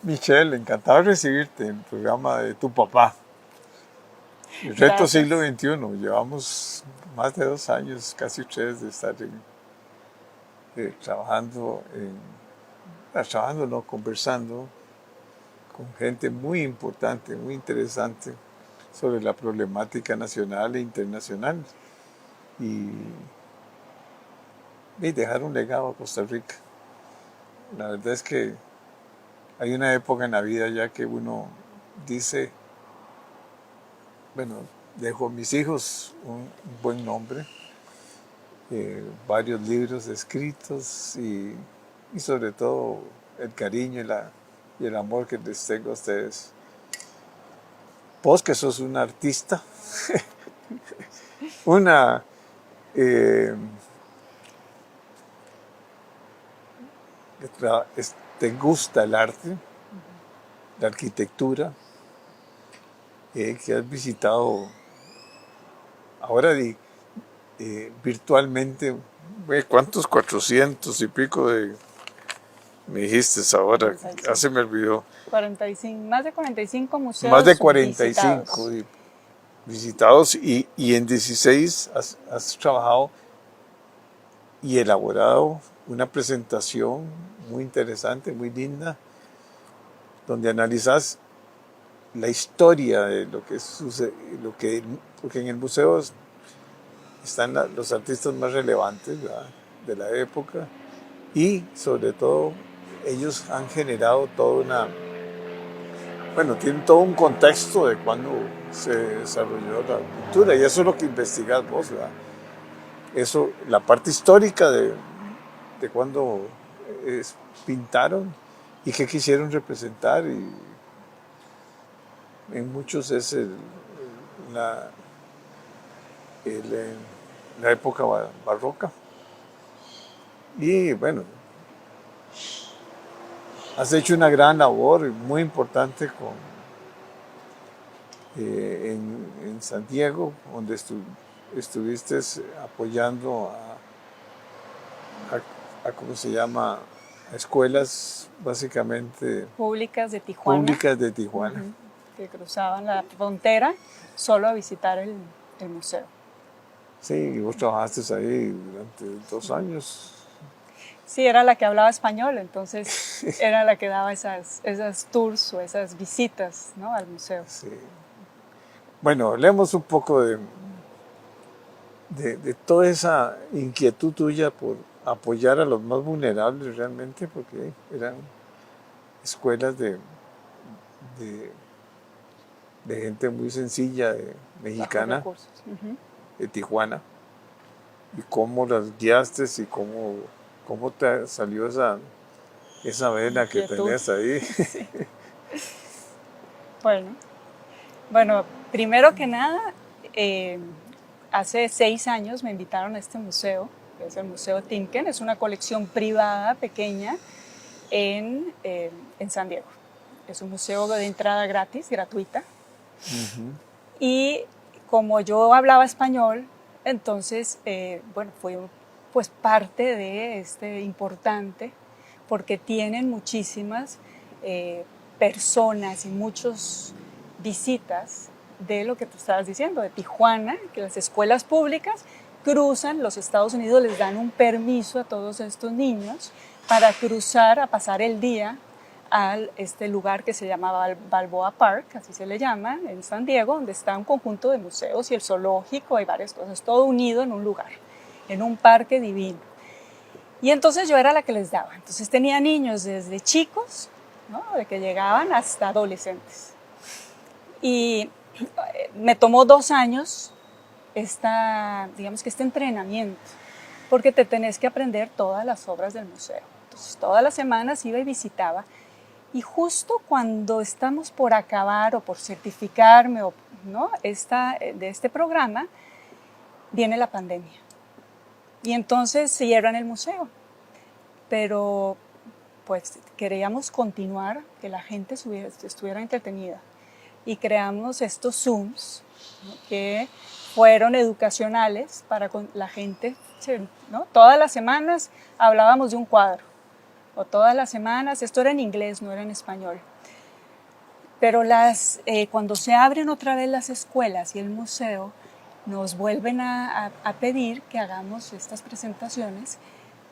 Michelle, encantado de recibirte en el programa de tu papá. El reto Gracias. siglo XXI. Llevamos más de 2 años, casi 3, de estar trabajando, no, conversando con gente muy importante, muy interesante sobre la problemática nacional e internacional y dejar un legado a Costa Rica. La verdad es que hay una época en la vida ya que uno dice, bueno, dejo a mis hijos un buen nombre, varios libros escritos y sobre todo el cariño y el amor que les tengo a ustedes. Vos que sos una artista, una eh, te gusta el arte, la arquitectura, que has visitado ahora virtualmente, ¿cuántos? 400 y pico me dijiste ahora, ya 45. se me olvidó. 45, más de 45 Más de museos 45 visitados. visitados y en 16 has trabajado y elaborado una presentación muy interesante, muy linda, donde analizas la historia de lo que sucede, porque en el museo están los artistas más relevantes, ¿verdad?, de la época y sobre todo ellos han generado tienen todo un contexto de cuando se desarrolló la cultura y eso es lo que investigas vos, ¿verdad? Eso, la parte histórica de cuando pintaron y qué quisieron representar y en muchos es la, el, la época barroca y bueno, has hecho una gran labor muy importante en San Diego, donde estuviste apoyando ¿cómo se llama? A escuelas básicamente Públicas de Tijuana, públicas de Tijuana. que cruzaban la frontera solo a visitar el museo. Sí, y vos trabajaste ahí durante 2 años. Sí, era la que hablaba español, entonces era la que daba esas tours o esas visitas, ¿no?, al museo. Sí. Bueno, hablemos un poco de toda esa inquietud tuya por apoyar a los más vulnerables realmente, porque eran escuelas de, de gente muy sencilla, Bajos mexicana, recursos. de Tijuana, y cómo las guiaste y cómo te salió esa vena que Inquietud. tenés ahí. Sí. Bueno, primero que nada, hace 6 años me invitaron a este museo, que es el Museo Timken. Es una colección privada pequeña en San Diego. Es un museo de entrada gratis, gratuita. Y como yo hablaba español, entonces, fui pues parte de este importante, porque tienen muchísimas personas y muchos visitas de lo que tú estabas diciendo, de Tijuana, que las escuelas públicas cruzan los Estados Unidos, les dan un permiso a todos estos niños para cruzar, a pasar el día a este lugar que se llamaba Balboa Park, así se le llama, en San Diego, donde está un conjunto de museos y el zoológico y varias cosas, todo unido en un lugar, en un parque divino. Y entonces yo era la que les daba. Entonces tenía niños desde chicos, ¿no?, de que llegaban hasta adolescentes. Y me tomó 2 años digamos que este entrenamiento, porque te tenés que aprender todas las obras del museo. Entonces todas las semanas iba y visitaba. Y justo cuando estamos por acabar o por certificarme, ¿no?, de este programa, viene la pandemia. Y entonces cierran el museo. Pero pues queríamos continuar, que la gente estuviera entretenida. Y creamos estos Zooms, ¿no?, que fueron educacionales para la gente, ¿no? Todas las semanas hablábamos de un cuadro. o todas las semanas. Esto era en inglés, no era en español. Pero cuando se abren otra vez las escuelas y el museo, nos vuelven a pedir que hagamos estas presentaciones.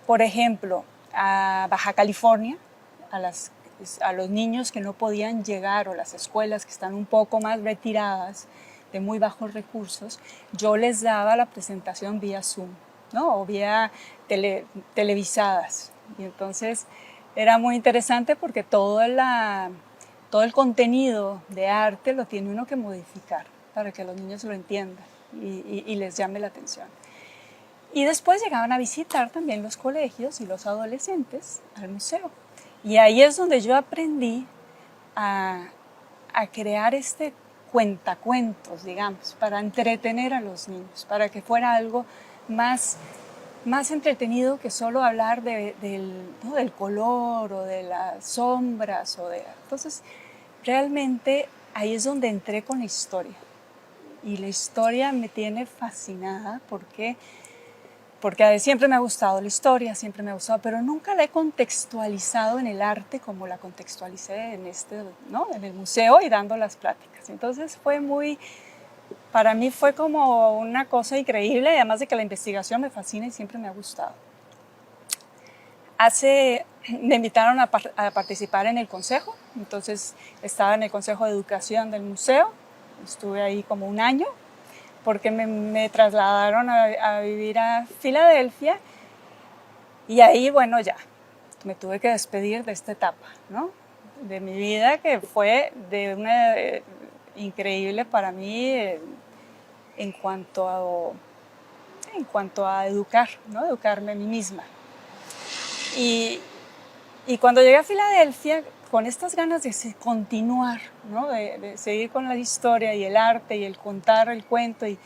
Por ejemplo, a Baja California, a los niños que no podían llegar, o las escuelas que están un poco más retiradas, de muy bajos recursos, yo les daba la presentación vía Zoom, ¿no? O vía televisadas. Y entonces era muy interesante porque todo el contenido de arte lo tiene uno que modificar para que los niños lo entiendan y les llame la atención. Y después llegaban a visitar también los colegios y los adolescentes al museo. Y ahí es donde yo aprendí a crear este cuentacuentos, digamos, para entretener a los niños, para que fuera algo más entretenido que solo hablar del color o de las sombras. Entonces, realmente ahí es donde entré con la historia. Y la historia me tiene fascinada porque siempre me ha gustado la historia, siempre me ha gustado, pero nunca la he contextualizado en el arte como la contextualicé en el museo y dando las pláticas. Entonces para mí fue como una cosa increíble, además de que la investigación me fascina y siempre me ha gustado. Me invitaron a participar en el consejo, entonces estaba en el consejo de educación del museo, estuve ahí como un año, porque me trasladaron a vivir a Filadelfia y ahí, bueno, ya me tuve que despedir de esta etapa, ¿no? De mi vida, que fue increíble para mí en cuanto a educar, ¿no? Educarme a mí misma. Y cuando llegué a Filadelfia, con estas ganas de continuar, ¿no? de seguir con la historia y el arte y el contar el cuento y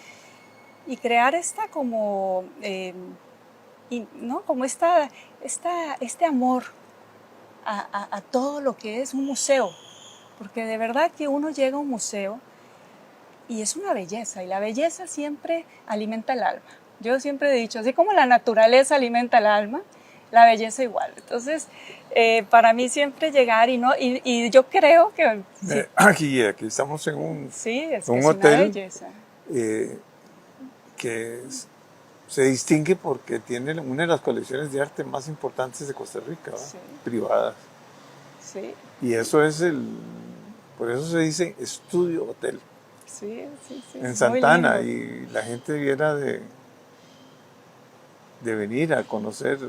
crear esta como, ¿no? Como este amor a todo lo que es un museo, porque de verdad que uno llega a un museo y es una belleza, y la belleza siempre alimenta el alma. Yo siempre he dicho, así como la naturaleza alimenta el alma, la belleza igual. Entonces, para mí siempre llegar y yo creo que... Sí. Aquí estamos en un hotel, una belleza. Que se distingue porque tiene una de las colecciones de arte más importantes de Costa Rica, sí, privadas. Sí. Y eso por eso se dice estudio hotel. Sí. En Santana, y la gente debiera de venir a conocer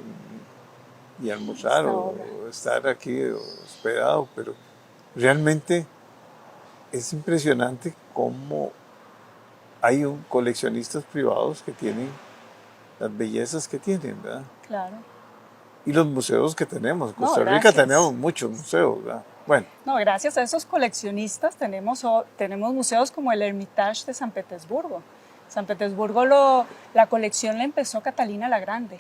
y almorzar o estar aquí hospedado, pero realmente es impresionante cómo hay coleccionistas privados que tienen las bellezas que tienen, ¿verdad? Claro. Y los museos que tenemos. En Costa Rica tenemos muchos museos, ¿verdad? Bueno. No, gracias a esos coleccionistas tenemos museos como el Hermitage de San Petersburgo. San Petersburgo la colección la empezó Catalina la Grande.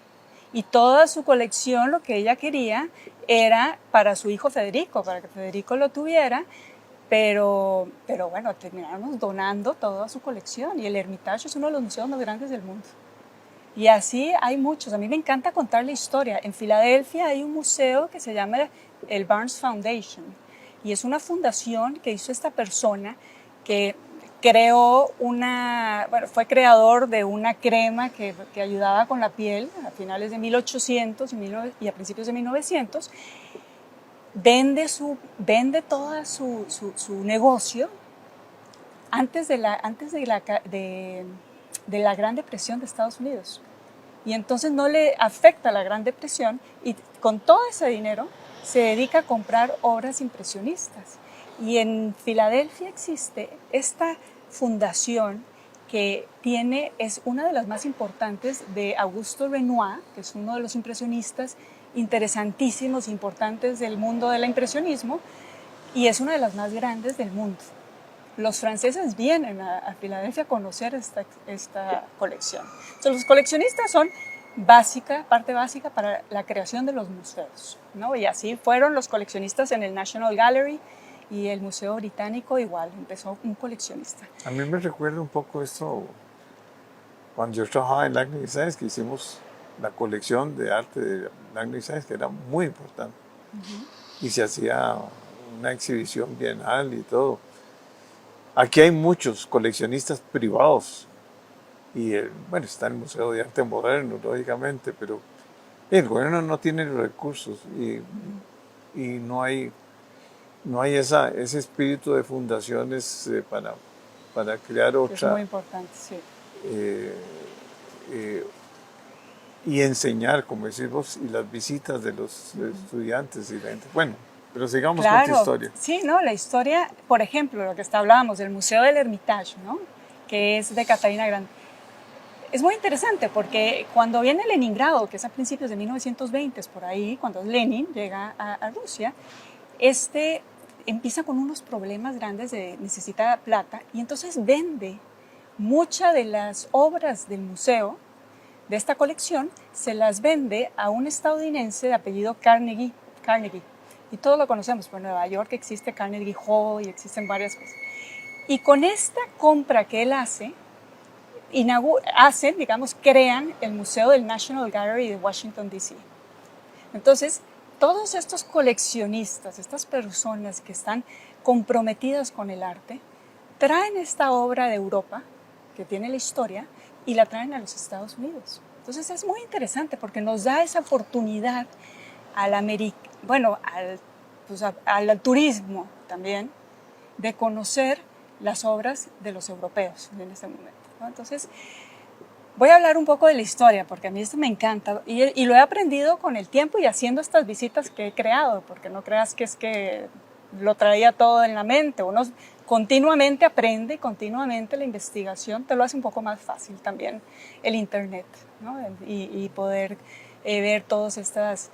Y toda su colección, lo que ella quería era para su hijo Federico, para que Federico lo tuviera. Pero bueno, terminamos donando toda su colección. Y el Hermitage es uno de los museos más grandes del mundo. Y así hay muchos. A mí me encanta contar la historia. En Filadelfia hay un museo que se llama el Barnes Foundation. Y es una fundación que hizo esta persona que fue creador de una crema que ayudaba con la piel a finales de 1800 y a principios de 1900. Vende todo su negocio antes de la Gran Depresión de Estados Unidos. Y entonces no le afecta la Gran Depresión y con todo ese dinero se dedica a comprar obras impresionistas. Y en Filadelfia existe esta fundación que es una de las más importantes de Augusto Renoir, que es uno de los impresionistas interesantísimos, importantes del mundo del impresionismo, y es una de las más grandes del mundo. Los franceses vienen a Filadelfia a conocer esta colección. Entonces, los coleccionistas son parte básica para la creación de los museos, ¿no? Y así fueron los coleccionistas en el National Gallery y el Museo Británico igual, empezó un coleccionista. A mí me recuerda un poco esto cuando yo trabajaba en LACNIC, ¿sabes? Que hicimos la colección de arte de Magno y Sáenz, que era muy importante. Y se hacía una exhibición bienal y todo. Aquí hay muchos coleccionistas privados. Y bueno, está el Museo de Arte Moderno, lógicamente, pero el gobierno no tiene los recursos y no hay ese espíritu de fundaciones para crear Es otra. muy importante, sí. Y enseñar, como decís vos, y las visitas de los estudiantes y la gente. Bueno, pero sigamos con tu historia. Sí, ¿no? La historia, por ejemplo, lo que hablábamos del Museo del Hermitage, ¿no? Que es de Catarina Grande. Es muy interesante porque cuando viene Leningrado, que es a principios de 1920, por ahí, cuando Lenin llega a Rusia, empieza con unos problemas grandes necesita plata y entonces vende muchas de las obras del museo, de esta colección, se las vende a un estadounidense de apellido Carnegie. Y todos lo conocemos, por Nueva York existe Carnegie Hall y existen varias cosas. Y con esta compra que él hace, crean el Museo del National Gallery de Washington, D.C. Entonces, todos estos coleccionistas, estas personas que están comprometidas con el arte, traen esta obra de Europa, que tiene la historia, y la traen a los Estados Unidos. Entonces es muy interesante porque nos da esa oportunidad al turismo también de conocer las obras de los europeos en este momento, ¿no? Entonces, voy a hablar un poco de la historia, porque a mí esto me encanta y lo he aprendido con el tiempo y haciendo estas visitas que he creado, porque no creas que es que lo traía todo en la mente. Uno continuamente aprende y continuamente la investigación te lo hace un poco más fácil también el internet, ¿no? Y poder ver todas estas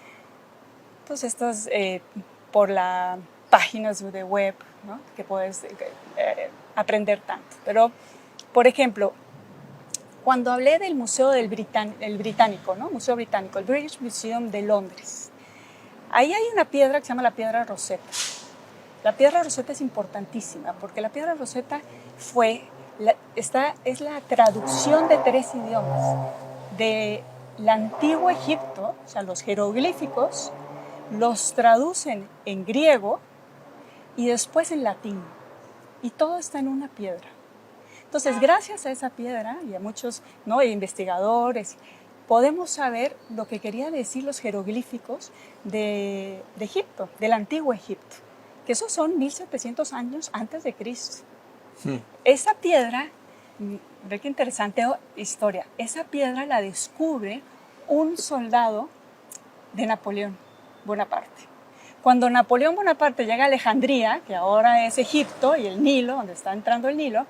por las páginas de web, ¿no? Que puedes aprender tanto. Pero, por ejemplo, cuando hablé del Museo el Británico, ¿no? Museo Británico, el British Museum de Londres, ahí hay una piedra que se llama la piedra Rosetta. La piedra Rosetta es importantísima porque la piedra Rosetta es la traducción de 3 idiomas del antiguo Egipto, o sea, los jeroglíficos, los traducen en griego y después en latín. Y todo está en una piedra. Entonces, gracias a esa piedra y a muchos investigadores, podemos saber lo que querían decir los jeroglíficos de Egipto, del antiguo Egipto, que esos son 1700 años antes de Cristo. Esa piedra, ve qué interesante historia, esa piedra la descubre un soldado de Napoleón Bonaparte. Cuando Napoleón Bonaparte llega a Alejandría, que ahora es Egipto, y el Nilo, donde está entrando el Nilo,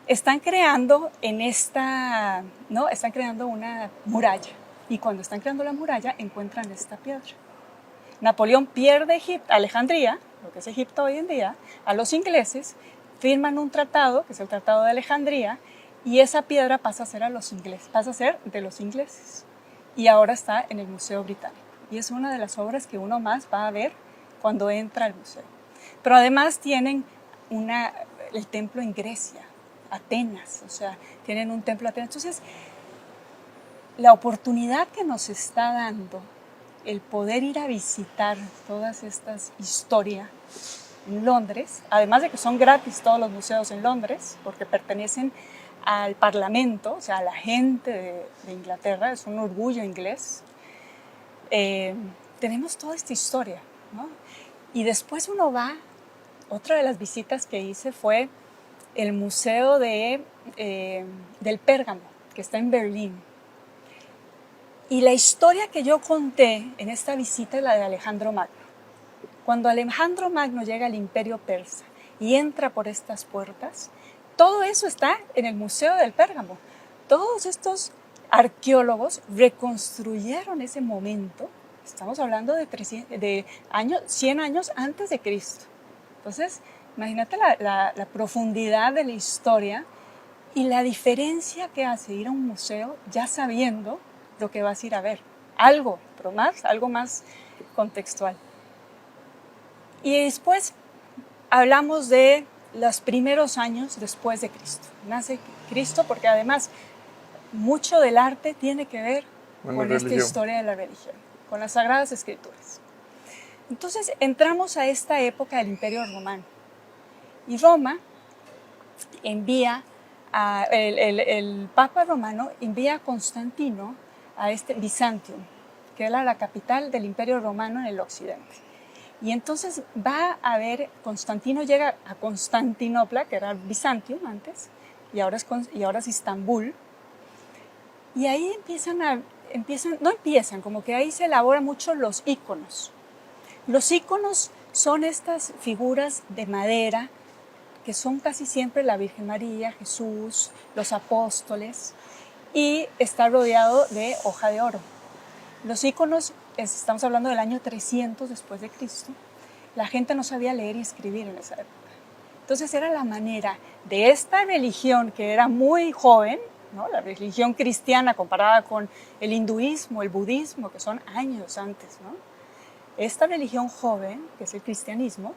están creando una muralla. Y cuando están creando la muralla, encuentran esta piedra. Napoleón pierde Alejandría, lo que es Egipto hoy en día, a los ingleses, firman un tratado, que es el Tratado de Alejandría, y esa piedra pasa a ser de los ingleses. Y ahora está en el Museo Británico. Y es una de las obras que uno más va a ver cuando entra al museo. Pero además tienen el templo en Grecia, Atenas, o sea, tienen un templo en Atenas. Entonces, la oportunidad que nos está dando el poder ir a visitar todas estas historias en Londres, además de que son gratis todos los museos en Londres, porque pertenecen al Parlamento, o sea, a la gente de Inglaterra, es un orgullo inglés. Tenemos toda esta historia, ¿no? Y después uno va, otra de las visitas que hice fue el Museo del Pérgamo, que está en Berlín. Y la historia que yo conté en esta visita es la de Alejandro Magno. Cuando Alejandro Magno llega al Imperio Persa y entra por estas puertas, todo eso está en el Museo del Pérgamo. Todos estos arqueólogos reconstruyeron ese momento, estamos hablando de 100 años antes de Cristo. Entonces, imagínate la profundidad de la historia y la diferencia que hace ir a un museo ya sabiendo lo que vas a ir a ver. Algo más contextual. Y después hablamos de los primeros años después de Cristo. Nace Cristo porque además mucho del arte tiene que ver con esta historia de la religión, con las Sagradas Escrituras. Entonces entramos a esta época del Imperio Romano y Roma envía, el Papa Romano envía a Constantino a este Bizantium, que era la capital del Imperio Romano en el occidente. Y entonces va a ver, Constantino llega a Constantinopla, que era Bizantium antes, y ahora es Istambul, y ahí como que ahí se elaboran mucho los íconos. Los íconos son estas figuras de madera que son casi siempre la Virgen María, Jesús, los apóstoles, y está rodeado de hoja de oro. Los íconos, estamos hablando del año 300 después de Cristo, la gente no sabía leer y escribir en esa época. Entonces era la manera de esta religión que era muy joven, ¿no? La religión cristiana comparada con el hinduismo, el budismo, que son años antes, ¿no? Esta religión joven, que es el cristianismo,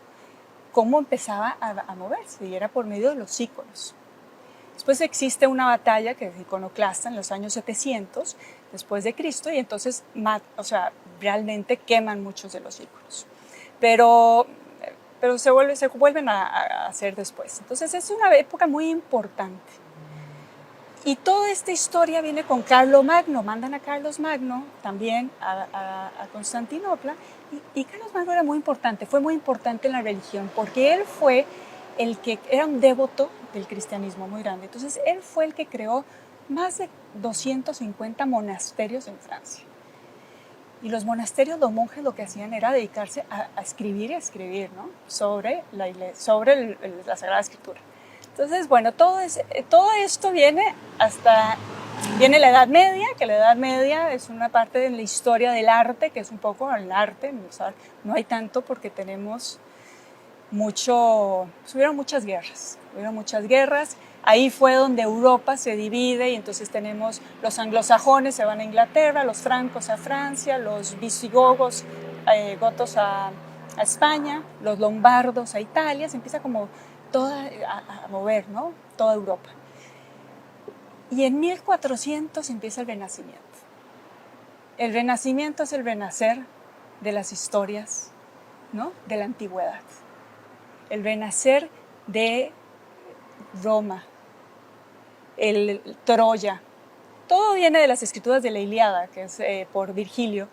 cómo empezaba a moverse, y era por medio de los íconos. Después existe una batalla que es iconoclasta en los años 700 después de Cristo, y entonces realmente queman muchos de los íconos. Pero se vuelven a hacer después. Entonces es una época muy importante. Y toda esta historia viene con Carlomagno. Mandan a Carlos Magno también a Constantinopla. Y Carlos Magno era muy importante, fue muy importante en la religión, porque él fue el que era un devoto del cristianismo muy grande. Entonces él fue el que creó más de 250 monasterios en Francia. Y los monasterios, los monjes lo que hacían era dedicarse a escribir y a escribir, ¿no? sobre la Sagrada Escritura. Entonces, bueno, todo esto viene la Edad Media, que la Edad Media es una parte de la historia del arte, que es un poco el arte, no hay tanto porque hubieron muchas guerras, ahí fue donde Europa se divide y entonces tenemos los anglosajones se van a Inglaterra, los francos a Francia, los visigodos, gotos a España, los lombardos a Italia, se empieza como a mover, ¿no? Toda Europa. Y en 1400 empieza el Renacimiento. El Renacimiento es el renacer de las historias, ¿no? De la antigüedad. El renacer de Roma, el Troya. Todo viene de las escrituras de la Ilíada, que es por Virgilio.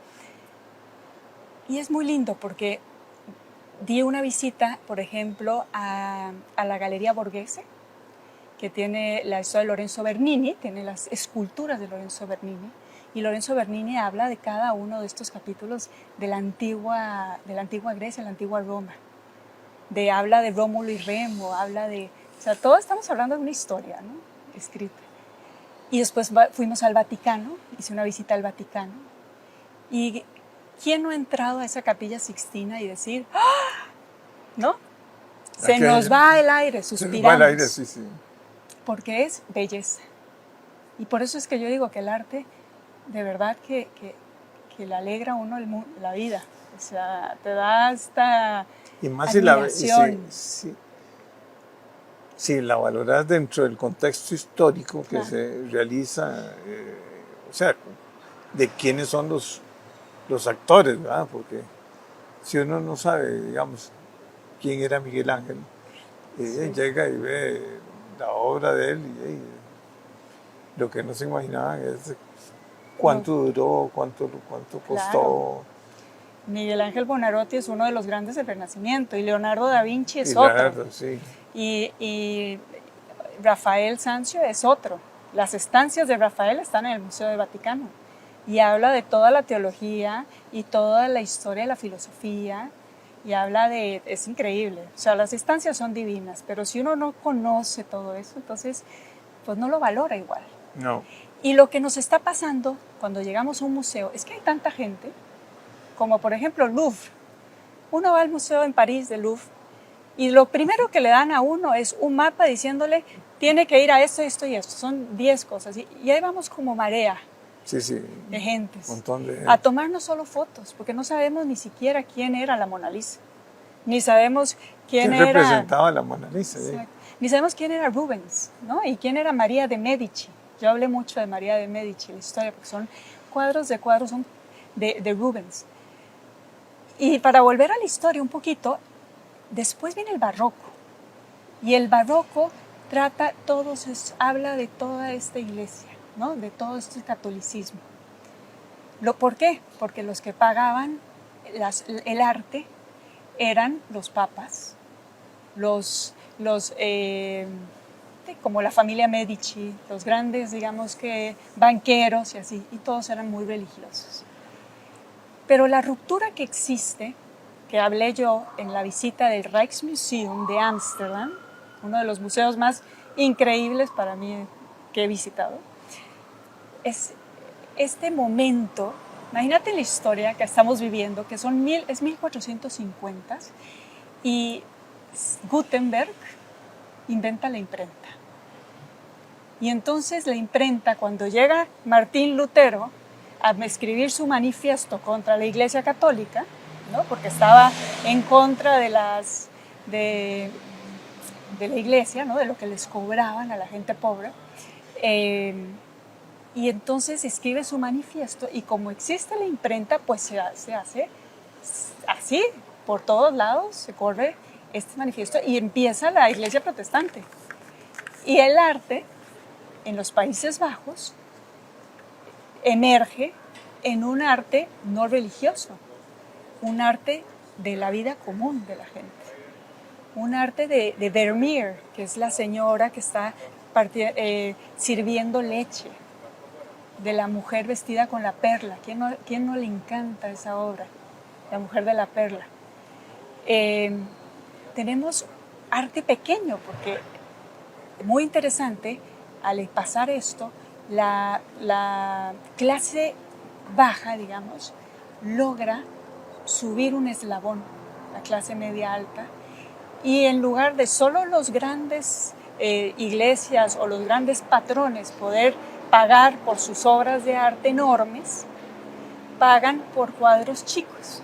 Y es muy lindo porque di una visita, por ejemplo, a la Galería Borghese, que tiene la historia de Lorenzo Bernini, tiene las esculturas de Lorenzo Bernini, y Lorenzo Bernini habla de cada uno de estos capítulos de la antigua Grecia, la antigua Roma. Habla de Rómulo y Remo, todo estamos hablando de una historia, ¿no? Escrita. Y después fuimos al Vaticano, hice una visita al Vaticano, y ¿quién no ha entrado a esa Capilla Sixtina y decir, ¡ah! ¿No? Se nos va el aire, suspiramos. Se nos va el aire, sí. Porque es belleza. Y por eso es que yo digo que el arte, de verdad que le alegra a uno la vida. O sea, te da esta y más admiración. Si la valoras dentro del contexto histórico que se realiza, o sea, de quiénes son los actores, ¿verdad? Porque si uno no sabe, digamos, quién era Miguel Ángel, llega y ve la obra de él y lo que no se imaginaban es cuánto duró, cuánto costó. Claro. Miguel Ángel Buonarroti es uno de los grandes del Renacimiento y Leonardo da Vinci es otro. Sí. Y Rafael Sanzio es otro. Las estancias de Rafael están en el Museo del Vaticano y habla de toda la teología y toda la historia de la filosofía y es increíble. O sea, las estancias son divinas, pero si uno no conoce todo eso, entonces pues no lo valora igual. No. Y lo que nos está pasando cuando llegamos a un museo es que hay tanta gente, como por ejemplo Louvre. Uno va al museo en París del Louvre y lo primero que le dan a uno es un mapa diciéndole tiene que ir a esto, esto y esto. Son 10 cosas y ahí vamos como marea de gentes. Un montón de gente. A tomarnos solo fotos, porque no sabemos ni siquiera quién era la Mona Lisa. Ni sabemos quién era... representaba la Mona Lisa. Ni sabemos quién era Rubens, ¿no? Y quién era María de Medici. Yo hablé mucho de María de Medici, la historia, porque son cuadros de cuadros son de Rubens. Y para volver a la historia un poquito, después viene el barroco. Y el barroco habla de toda esta iglesia, ¿no? De todo este catolicismo. ¿Por qué? Porque los que pagaban el arte eran los papas, como la familia Medici, los grandes, digamos que banqueros y así, y todos eran muy religiosos. Pero la ruptura que existe, que hablé yo en la visita del Rijksmuseum de Ámsterdam, uno de los museos más increíbles para mí que he visitado, es este momento. Imagínate la historia que estamos viviendo, que es 1450, y Gutenberg inventa la imprenta. Y entonces la imprenta, cuando llega Martín Lutero a escribir su manifiesto contra la Iglesia Católica, ¿no? Porque estaba en contra de la Iglesia, ¿no? De lo que les cobraban a la gente pobre, y entonces escribe su manifiesto, y como existe la imprenta, pues se hace así, por todos lados se corre este manifiesto y empieza la Iglesia protestante. Y el arte en los Países Bajos emerge en un arte no religioso, un arte de la vida común de la gente, un arte de Vermeer, que es la señora que está sirviendo leche, de la mujer vestida con la perla. ¿Quién no le encanta esa obra? La mujer de la perla. Tenemos arte pequeño, porque muy interesante, al pasar esto, la clase baja, digamos, logra subir un eslabón, la clase media alta, y en lugar de solo los grandes iglesias o los grandes patrones poder pagar por sus obras de arte enormes, pagan por cuadros chicos.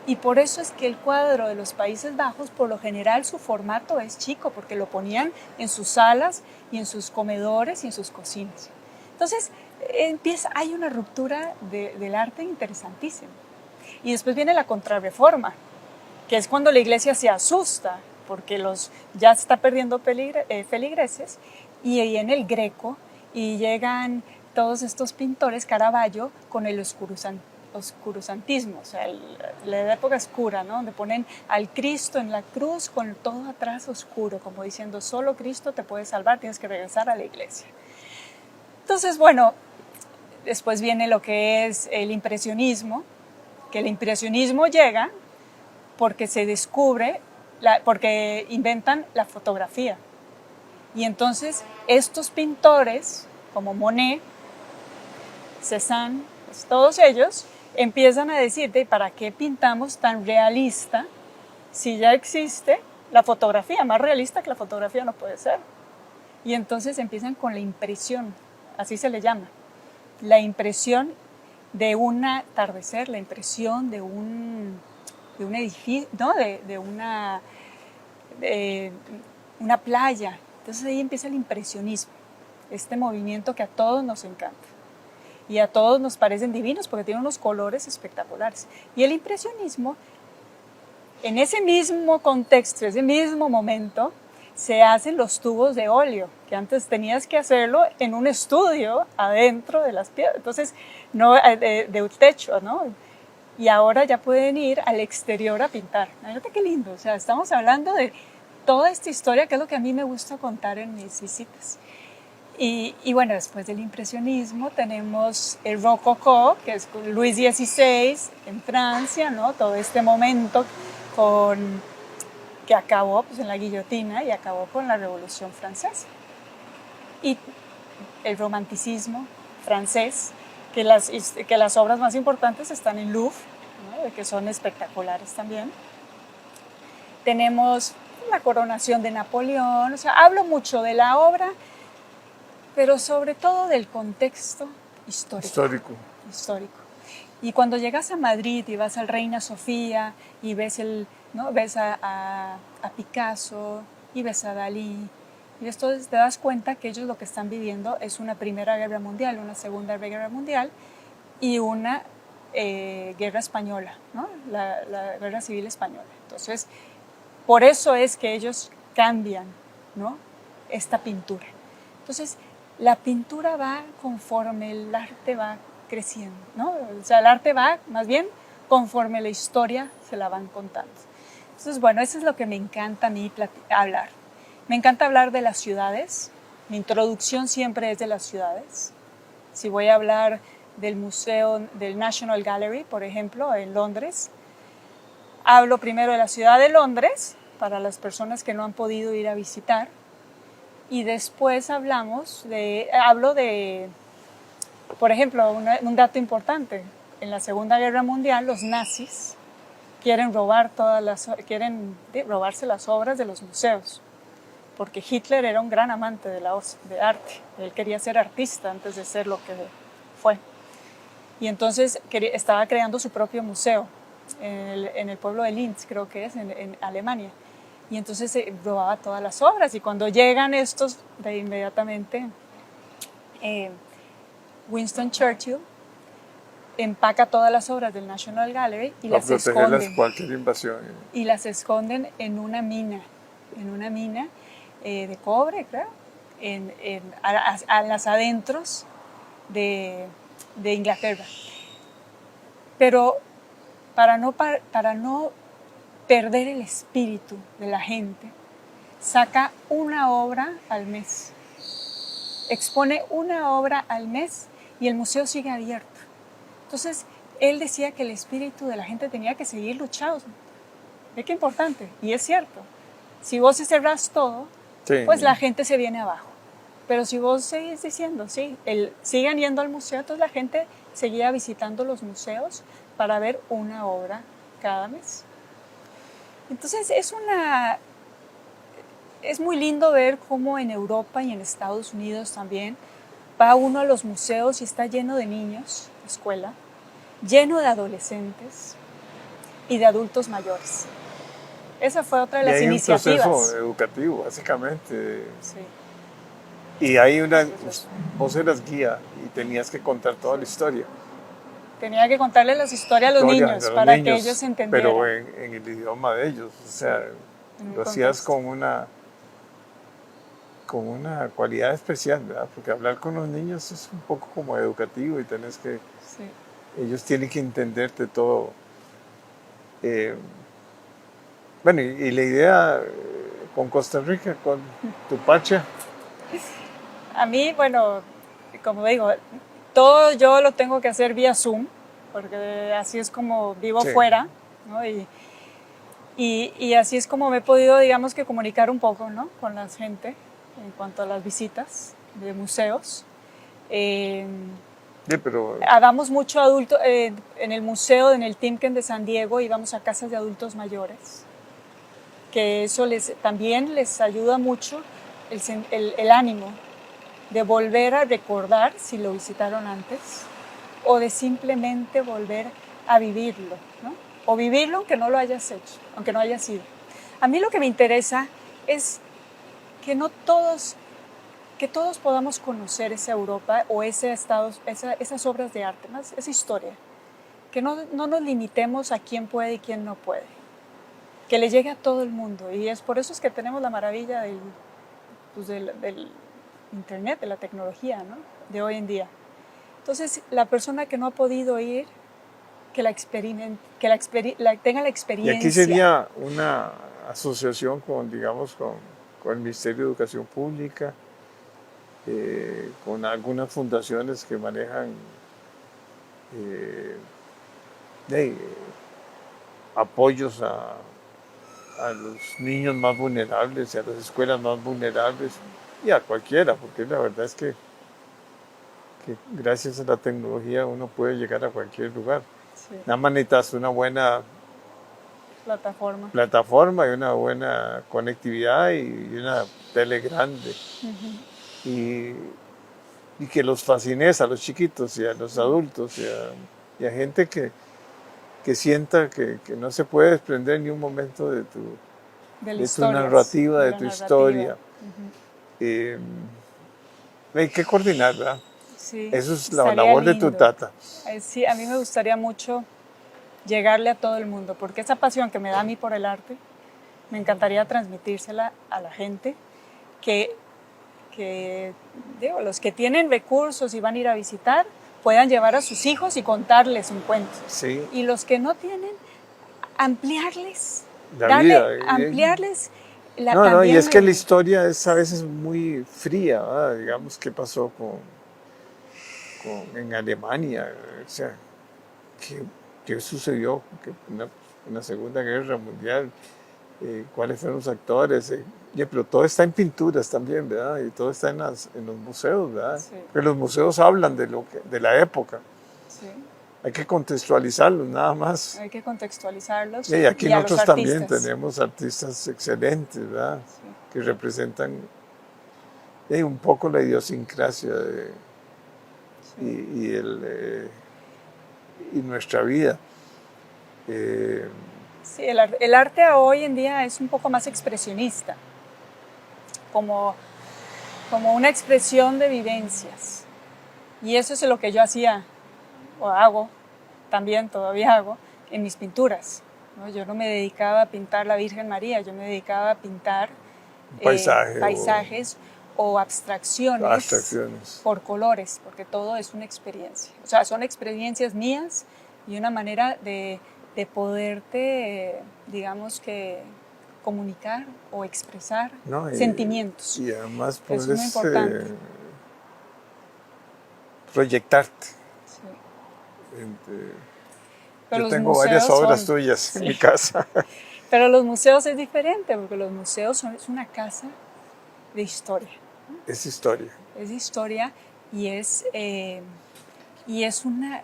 Y por eso es que el cuadro de los Países Bajos, por lo general, su formato es chico, porque lo ponían en sus salas y en sus comedores y en sus cocinas. Entonces, hay una ruptura del arte interesantísima. Y después viene la Contrarreforma, que es cuando la iglesia se asusta, porque ya se está perdiendo feligreses, y ahí en el Greco, y llegan todos estos pintores, Caravaggio, con el oscurantismo, o sea, la época oscura, ¿no? Donde ponen al Cristo en la cruz con todo atrás oscuro, como diciendo, solo Cristo te puede salvar, tienes que regresar a la iglesia. Entonces, bueno, después viene lo que es el impresionismo, que el impresionismo llega porque se descubre, porque inventan la fotografía. Y entonces estos pintores, como Monet, Cézanne, pues todos ellos empiezan a decir, ¿para qué pintamos tan realista si ya existe la fotografía? Más realista que la fotografía no puede ser. Y entonces empiezan con la impresión, así se le llama, la impresión de un atardecer, la impresión de un edificio, ¿no? de una playa. Entonces ahí empieza el impresionismo, este movimiento que a todos nos encanta y a todos nos parecen divinos porque tienen unos colores espectaculares. Y el impresionismo, en ese mismo contexto, ese mismo momento, se hacen los tubos de óleo, que antes tenías que hacerlo en un estudio adentro de las piedras, entonces no de un techo, ¿no? Y ahora ya pueden ir al exterior a pintar. Fíjate qué lindo, o sea, estamos hablando de toda esta historia, que es lo que a mí me gusta contar en mis visitas. Y bueno, después del impresionismo tenemos el rococó, que es con Luis XVI en Francia, ¿no? Todo este momento que acabó pues, en la guillotina y acabó con la Revolución Francesa. Y el romanticismo francés, que las obras más importantes están en Louvre, ¿no? Que son espectaculares también. Tenemos la coronación de Napoleón, o sea, hablo mucho de la obra, pero sobre todo del contexto histórico. Y cuando llegas a Madrid y vas al Reina Sofía y ves, ves a Picasso y ves a Dalí, y entonces te das cuenta que ellos lo que están viviendo es una Primera Guerra Mundial, una Segunda Guerra Mundial, y una guerra española, ¿no? La guerra civil española. Entonces, por eso es que ellos cambian, ¿no? Esta pintura. Entonces, la pintura va conforme el arte va creciendo, ¿no? O sea, el arte va más bien conforme la historia se la van contando. Entonces, bueno, eso es lo que me encanta a mí hablar. Me encanta hablar de las ciudades. Mi introducción siempre es de las ciudades. Si voy a hablar del museo del National Gallery, por ejemplo, en Londres, hablo primero de la ciudad de Londres, para las personas que no han podido ir a visitar, y después hablo de, por ejemplo, un dato importante. En la Segunda Guerra Mundial, los nazis quieren robarse las obras de los museos, porque Hitler era un gran amante de arte. Él quería ser artista antes de ser lo que fue. Y entonces estaba creando su propio museo en el pueblo de Linz, creo que es, en Alemania. Y entonces se robaba todas las obras. Y cuando llegan estos, de inmediatamente, Winston Churchill empaca todas las obras del National Gallery y las esconden. Cualquier invasión. Y las esconden en una mina de cobre, creo, a las adentros de Inglaterra. Pero para no perder el espíritu de la gente, saca una obra al mes. Expone una obra al mes y el museo sigue abierto. Entonces, él decía que el espíritu de la gente tenía que seguir luchando. ¿Ve qué importante? Y es cierto. Si vos cerrás todo, sí, pues la gente se viene abajo. Pero si vos seguís diciendo, sí, sigan yendo al museo, entonces la gente seguía visitando los museos para ver una obra cada mes. Entonces es muy lindo ver cómo en Europa y en Estados Unidos también va uno a los museos y está lleno de niños, escuela, lleno de adolescentes y de adultos mayores. Esa fue otra de las iniciativas. Hay un proceso educativo, básicamente. Sí. Y hay vos eras guía y tenías que contar toda la historia. Tenía que contarle las historias a los niños para que ellos entendieran. Pero en el idioma de ellos, o sea, lo hacías con una cualidad especial, ¿verdad? Porque hablar con los niños es un poco como educativo y tenés que... Sí. Ellos tienen que entenderte todo. Bueno, y la idea con Costa Rica, con Tupacha. A mí, bueno, como digo, todo yo lo tengo que hacer vía Zoom, porque así es como vivo fuera, ¿no? Y así es como me he podido, digamos, que comunicar un poco, ¿no? Con la gente en cuanto a las visitas de museos. Sí, pero... Damos mucho adulto, en el museo, en el Timken de San Diego, íbamos a casas de adultos mayores, que eso también les ayuda mucho el ánimo de volver a recordar si lo visitaron antes o de simplemente volver a vivirlo, ¿no? O vivirlo aunque no lo hayas hecho, aunque no hayas ido. A mí lo que me interesa es que todos podamos conocer esa Europa o esas obras de arte, ¿no? Esa historia. Que no nos limitemos a quién puede y quién no puede. Que le llegue a todo el mundo. Y por eso es que tenemos la maravilla del Internet, de la tecnología, ¿no? De hoy en día. Entonces, la persona que no ha podido ir, que tenga la experiencia. Y aquí sería una asociación con el Ministerio de Educación Pública, con algunas fundaciones que manejan apoyos a los niños más vulnerables y a las escuelas más vulnerables y a cualquiera, porque la verdad es que gracias a la tecnología uno puede llegar a cualquier lugar. Sí. Nada más necesitas una buena plataforma y una buena conectividad y una tele grande. Uh-huh. Y que los fascines a los chiquitos y a los adultos y a gente que sienta que no se puede desprender ni un momento de tu narrativa, de tu historia. Uh-huh. Hay que coordinar, ¿verdad? Sí, Eso es la estaría labor de tu lindo. tata. Sí, a mí me gustaría mucho llegarle a todo el mundo, porque esa pasión que me da a mí por el arte, me encantaría transmitírsela a la gente que digo, los que tienen recursos y van a ir a visitar, puedan llevar a sus hijos y contarles un cuento. Sí, Y los que no tienen, ampliarles, la vida. ampliarles No, no, y también es que la historia es a veces muy fría, ¿verdad? Digamos, qué pasó en Alemania, o sea, qué, qué sucedió en la Segunda Guerra Mundial, cuáles fueron los actores, pero todo está en pinturas también, ¿verdad? Y todo está en los museos, ¿verdad? Sí. Porque los museos hablan de la época, Sí, hay que contextualizarlos nada más. hay que contextualizarlos Y aquí y a los nosotros también artistas. tenemos artistas excelentes, ¿verdad? Sí. Que representan un poco la idiosincrasia Sí. y nuestra vida. Eh, Sí, el arte hoy en día es un poco más expresionista, como una expresión de vivencias. Y eso es lo que yo hacía, o hago, también todavía hago, en mis pinturas, ¿no? Yo no me dedicaba a pintar la Virgen María, yo me dedicaba a pintar un paisaje paisajes o abstracciones abstracciones. por colores, porque todo es una experiencia. O sea, son experiencias mías y una manera de poderte, digamos que, comunicar o expresar sentimientos. Y además Eso es muy puedes importante. proyectarte. Sí. Pero Yo los tengo varias museos obras son, tuyas sí. en mi casa. Pero los museos es diferente, porque los museos es una casa de historia. Es historia. Es historia y es una...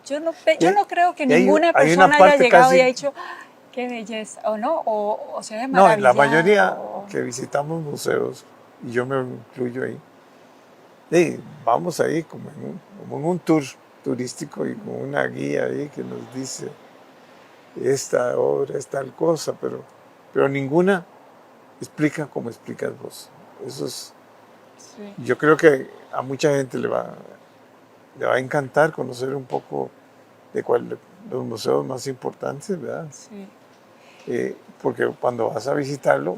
yo no creo que ninguna hay una persona haya parte llegado y casi. haya dicho, ¡ah, qué belleza! O no, o se haya No, en la maravillado. mayoría que visitamos museos, y yo me incluyo ahí, vamos ahí como en un tour turístico y con una guía ahí que nos dice esta obra es tal cosa, pero ninguna explica como explicas vos. Eso es, Sí. yo creo que a mucha gente le va a encantar conocer un poco de los museos más importantes, ¿verdad? Sí. Porque cuando vas a visitarlo,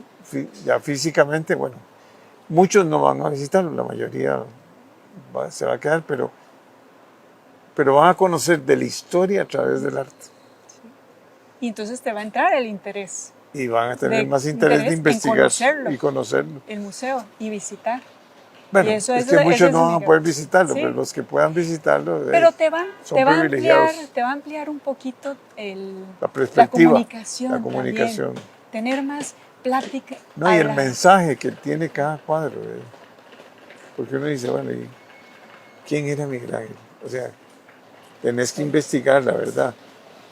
ya físicamente, bueno, muchos no van a visitarlo, la mayoría se va a quedar, pero van a conocer de la historia a través del arte. Sí. Y entonces te va a entrar el interés. Y van a tener más interés de investigar y conocerlo. El museo y visitar. Bueno, y eso es que muchos no van a poder visitarlo, sí. pero los que puedan visitarlo pero te son privilegiados. Te va a ampliar un poquito la perspectiva, la comunicación. También. Tener más plática. No, y el mensaje que tiene cada cuadro. Porque uno dice, bueno, ¿y quién era Miguel Ángel? O sea, tenés que investigar la verdad.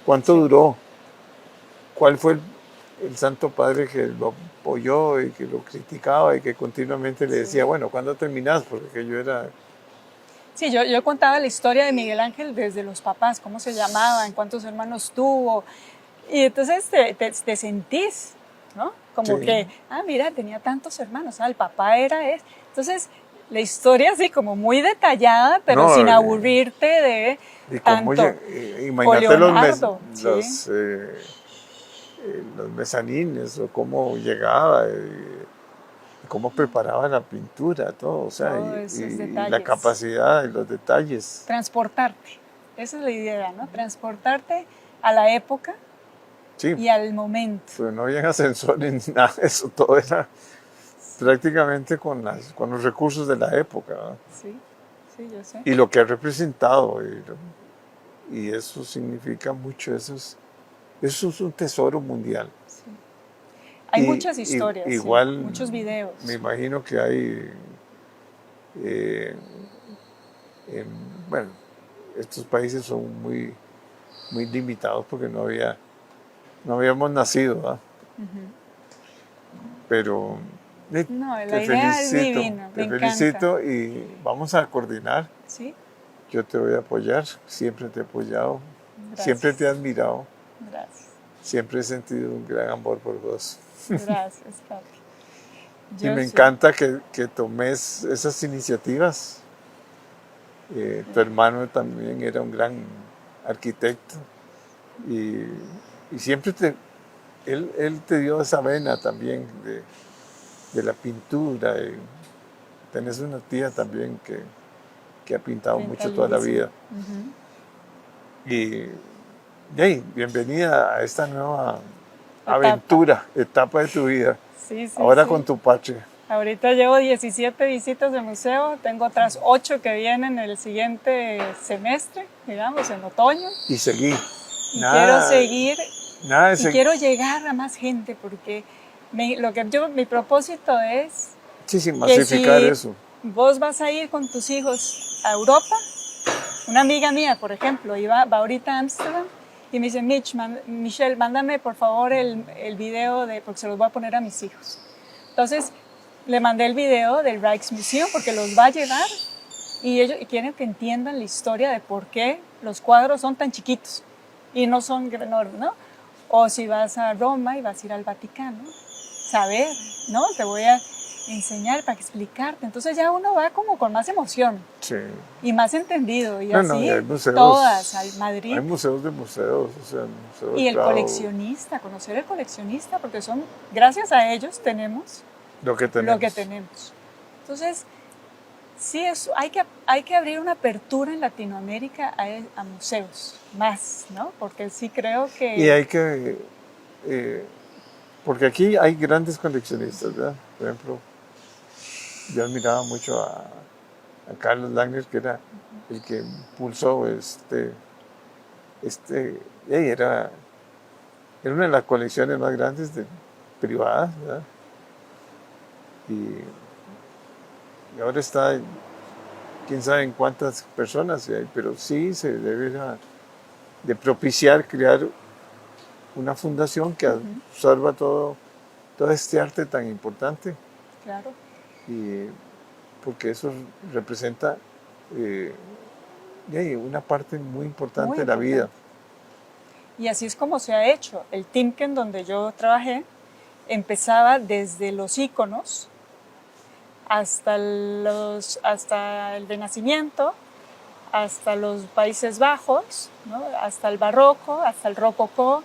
¿Cuánto duró? ¿Cuál fue el Santo Padre que lo apoyó y que lo criticaba y que continuamente le decía, bueno, ¿cuándo terminás? Porque yo era... Sí, yo contaba la historia de Miguel Ángel desde los papás, cómo se llamaban, cuántos hermanos tuvo. Y entonces te sentís, ¿no? Como que, mira, tenía tantos hermanos, el papá era ese. Entonces, la historia así como muy detallada, pero sin aburrirte de tanto. Imagínate Leonardo, los mezanines, o cómo llegaba, cómo preparaba la pintura, todo, o sea, y la capacidad y los detalles. Transportarte, esa es la idea, ¿no? Transportarte a la época y al momento. Pero no había ascensores ni nada de eso, todo era prácticamente con los recursos de la época. ¿No? Sí, yo sé. Y lo que ha representado, y eso significa mucho, eso es un tesoro mundial. Sí. Hay muchas historias, igual, muchos videos. Me imagino que hay, bueno, estos países son muy, muy limitados porque no habíamos nacido, ¿verdad? Pero la idea es divina, te felicito y vamos a coordinar. ¿Sí? Yo te voy a apoyar, siempre te he apoyado, Gracias. siempre te he admirado. Gracias. Siempre he sentido un gran amor por vos. Gracias, papi. Y me encanta que tomes esas iniciativas Tu hermano también era un gran arquitecto y, y siempre él te dio esa vena también de la pintura. Y tenés una tía también que ha pintado Pinta mucho toda la lindísimo. vida. Y hey, bienvenida a esta nueva aventura, etapa de tu vida. Sí, sí, Ahora sí. con tu patria. Ahorita llevo 17 visitas de museo, tengo otras 8 que vienen el siguiente semestre, digamos, en otoño. Y seguí. Y quiero seguir Nada de y seguir. quiero llegar a más gente porque mi propósito es Sí, sin que masificar si eso. vos vas a ir con tus hijos a Europa, una amiga mía, por ejemplo, va ahorita a Ámsterdam y me dice, Michelle, mándame por favor el video porque se los voy a poner a mis hijos. Entonces, le mandé el video del Rijksmuseum porque los va a llevar y ellos quieren que entiendan la historia de por qué los cuadros son tan chiquitos y no son enormes, ¿no? O si vas a Roma y vas a ir al Vaticano, saber, ¿no? Te voy a enseñar para explicarte. Entonces ya uno va como con más emoción Sí. y más entendido. Y No, así, y hay museos, todas, al Madrid. Hay museos de museos, o sea, Museo Y del el Prado, coleccionista, conocer el coleccionista, porque gracias a ellos tenemos lo que tenemos. lo que tenemos. Entonces, sí, hay que abrir una apertura en Latinoamérica a museos, más, ¿no? Porque sí creo que... Y hay que, porque aquí hay grandes coleccionistas, ¿verdad? Por ejemplo, yo admiraba mucho a Carlos Langner, que era el que impulsó era una de las colecciones más grandes privadas, ¿verdad? Y ahora está, quién sabe en cuántas personas hay, pero sí se debe de propiciar, crear una fundación que absorba todo este arte tan importante. Claro. Y porque eso representa una parte muy importante de la vida. Y así es como se ha hecho. El Timken, donde yo trabajé, empezaba desde los íconos hasta el Renacimiento, hasta los Países Bajos, ¿no? Hasta el Barroco, hasta el Rococó,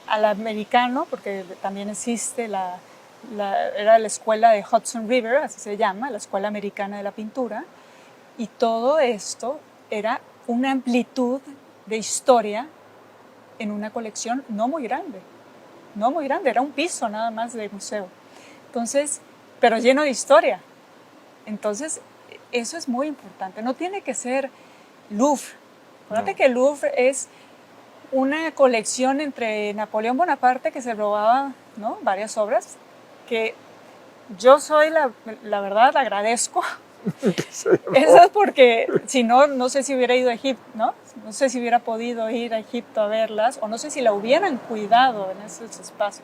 al americano, porque también existe era la escuela de Hudson River, así se llama, la Escuela Americana de la Pintura, y todo esto era una amplitud de historia en una colección no muy grande, era un piso nada más de museo. Entonces, pero lleno de historia. Entonces, eso es muy importante. No tiene que ser Louvre. Acuérdate que el Louvre es una colección entre Napoleón Bonaparte, que se robaba, ¿no?, varias obras, que yo soy, la verdad, agradezco. Eso es porque, si no, no sé si hubiera ido a Egipto, ¿no? No sé si hubiera podido ir a Egipto a verlas, o no sé si la hubieran cuidado en esos espacios,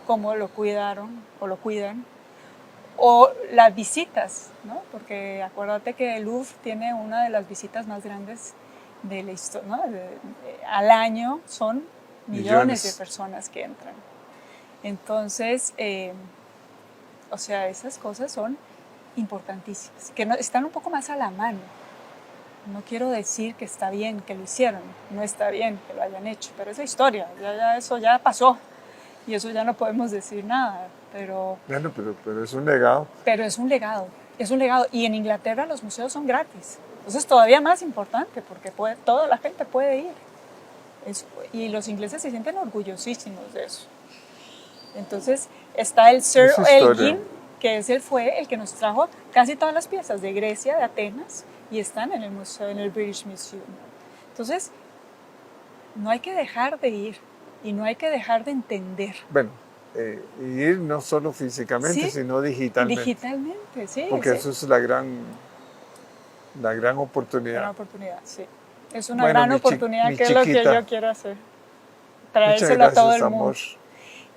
como lo cuidaron o lo cuidan. O las visitas, ¿no? Porque acuérdate que el Louvre tiene una de las visitas más grandes de la historia, ¿no? Al año son millones de personas que entran. Entonces, o sea, esas cosas son importantísimas, que están un poco más a la mano. No quiero decir que está bien que lo hicieron, no está bien que lo hayan hecho, pero es la historia, eso ya pasó y eso ya no podemos decir nada, pero... Bueno, pero es un legado. Pero es un legado, y en Inglaterra los museos son gratis, entonces es todavía más importante porque toda la gente puede ir y los ingleses se sienten orgullosísimos de eso. Entonces está el Sir Elgin, que fue el que nos trajo casi todas las piezas de Grecia, de Atenas, y están en el museo, en el British Museum. Entonces, no hay que dejar de ir y no hay que dejar de entender. Bueno, ir no solo físicamente, ¿sí?, sino digitalmente. Digitalmente, sí. Porque eso es la gran oportunidad. Gran oportunidad, sí. Es una gran oportunidad, que es lo que yo quiero hacer. Traérselo gracias, a todo el mundo. amor.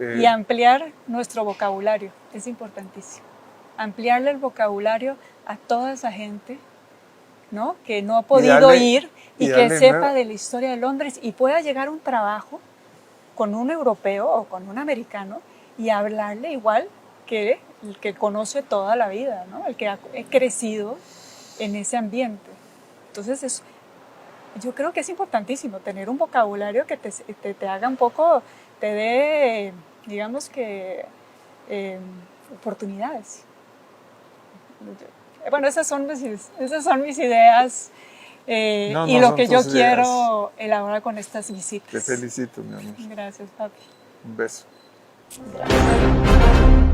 Y ampliar nuestro vocabulario, es importantísimo. Ampliarle el vocabulario a toda esa gente, ¿no?, que no ha podido ir y que sepa de la historia de Londres y pueda llegar a un trabajo con un europeo o con un americano y hablarle igual que el que conoce toda la vida, ¿no?, el que ha crecido en ese ambiente. Entonces, yo creo que es importantísimo tener un vocabulario que te haga un poco, te dé, digamos que, oportunidades. Bueno, esas son mis ideas y lo que yo quiero elaborar con estas visitas. Te felicito, mi amor. Gracias, papi. Un beso. Gracias.